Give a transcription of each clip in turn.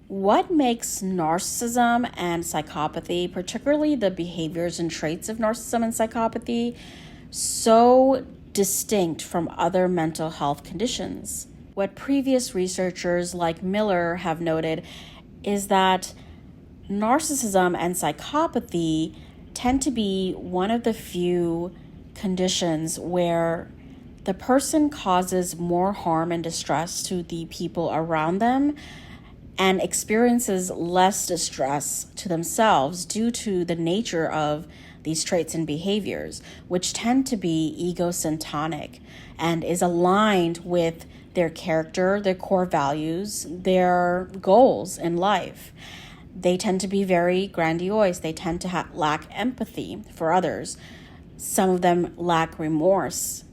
What makes narcissism and psychopathy, particularly the behaviors and traits of narcissism and psychopathy, so distinct from other mental health conditions? What previous researchers like Miller have noted is that narcissism and psychopathy tend to be one of the few conditions where the person causes more harm and distress to the people around them and experiences less distress to themselves due to the nature of these traits and behaviors, which tend to be egocentric and is aligned with their character, their core values, their goals in life. They tend to be very grandiose. They tend to lack empathy for others. Some of them lack remorse.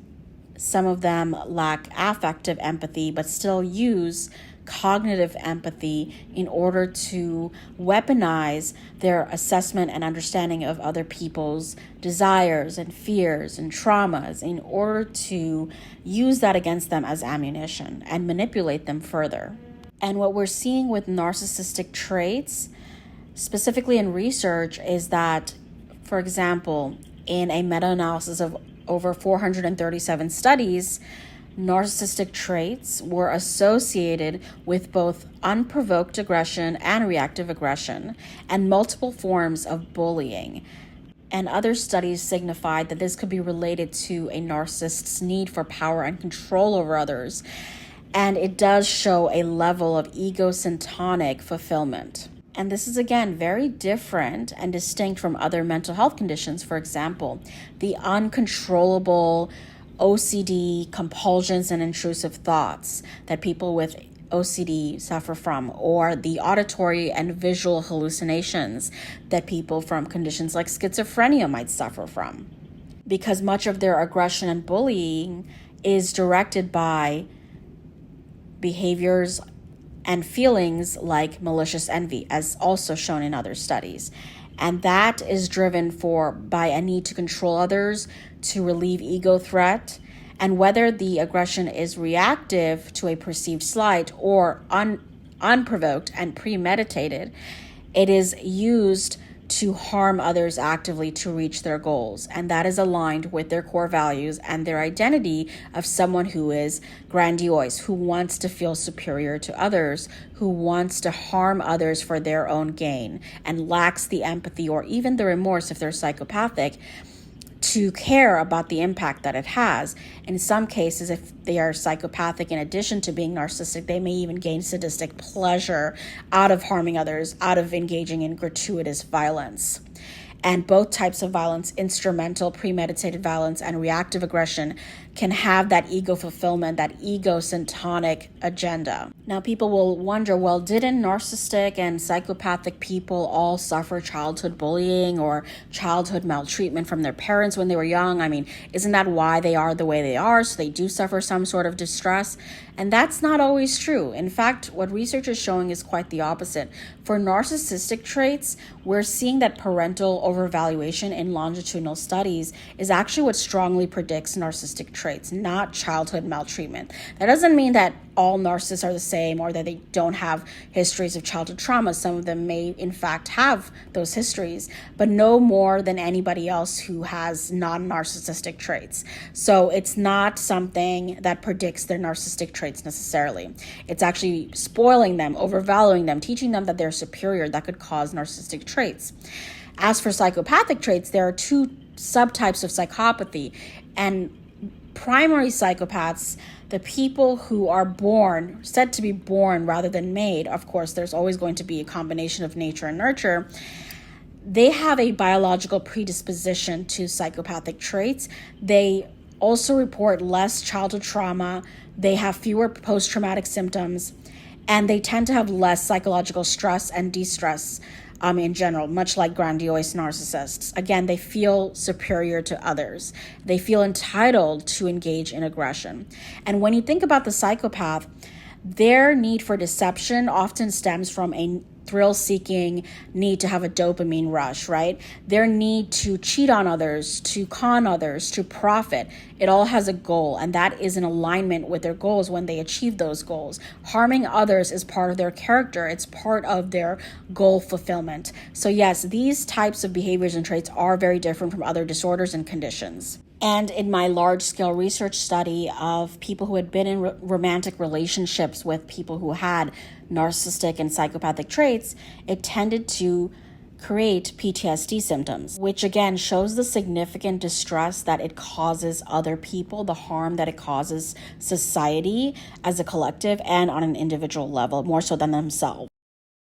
Some of them lack affective empathy, but still use cognitive empathy in order to weaponize their assessment and understanding of other people's desires and fears and traumas in order to use that against them as ammunition and manipulate them further. And what we're seeing with narcissistic traits, specifically in research, is that, for example, in a meta-analysis of over 437 studies, narcissistic traits were associated with both unprovoked aggression and reactive aggression and multiple forms of bullying. And other studies signified that this could be related to a narcissist's need for power and control over others. And it does show a level of egocentric fulfillment. And this is, again, very different and distinct from other mental health conditions. For example, the uncontrollable OCD compulsions and intrusive thoughts that people with OCD suffer from, or the auditory and visual hallucinations that people from conditions like schizophrenia might suffer from. Because much of their aggression and bullying is directed by behaviors and feelings like malicious envy, as also shown in other studies. And that is driven by a need to control others, to relieve ego threat, and whether the aggression is reactive to a perceived slight or unprovoked and premeditated, it is used to harm others actively to reach their goals. And that is aligned with their core values and their identity of someone who is grandiose, who wants to feel superior to others, who wants to harm others for their own gain, and lacks the empathy or even the remorse if they're psychopathic to care about the impact that it has. In some cases, if they are psychopathic, in addition to being narcissistic, they may even gain sadistic pleasure out of harming others, out of engaging in gratuitous violence. And both types of violence, instrumental, premeditated violence, and reactive aggression, can have that ego fulfillment, that egocentric agenda. Now, people will wonder, well, didn't narcissistic and psychopathic people all suffer childhood bullying or childhood maltreatment from their parents when they were young? I mean, isn't that why they are the way they are? So they do suffer some sort of distress? And that's not always true. In fact, what research is showing is quite the opposite. For narcissistic traits, we're seeing that parental overvaluation in longitudinal studies is actually what strongly predicts narcissistic traits, not childhood maltreatment. That doesn't mean that all narcissists are the same or that they don't have histories of childhood trauma. Some of them may, in fact, have those histories, but no more than anybody else who has non-narcissistic traits. So it's not something that predicts their narcissistic traits necessarily. It's actually spoiling them, overvaluing them, teaching them that they're superior, that could cause narcissistic traits. As for psychopathic traits, there are two subtypes of psychopathy. And primary psychopaths, the people who are born, said to be born rather than made, of course, there's always going to be a combination of nature and nurture, they have a biological predisposition to psychopathic traits. They also report less childhood trauma. They have fewer post-traumatic symptoms, and they tend to have less psychological stress and de-stress in general, much like grandiose narcissists. Again, they feel superior to others. They feel entitled to engage in aggression. And when you think about the psychopath, their need for deception often stems from a thrill-seeking need to have a dopamine rush, right? Their need to cheat on others, to con others, to profit It all has a goal, and that is in alignment with their goals when they achieve those goals. Harming others is part of their character. It's part of their goal fulfillment. So yes, these types of behaviors and traits are very different from other disorders and conditions. And in my large-scale research study of people who had been in romantic relationships with people who had narcissistic and psychopathic traits, it tended to create PTSD symptoms, which again shows the significant distress that it causes other people, the harm that it causes society as a collective and on an individual level, more so than themselves.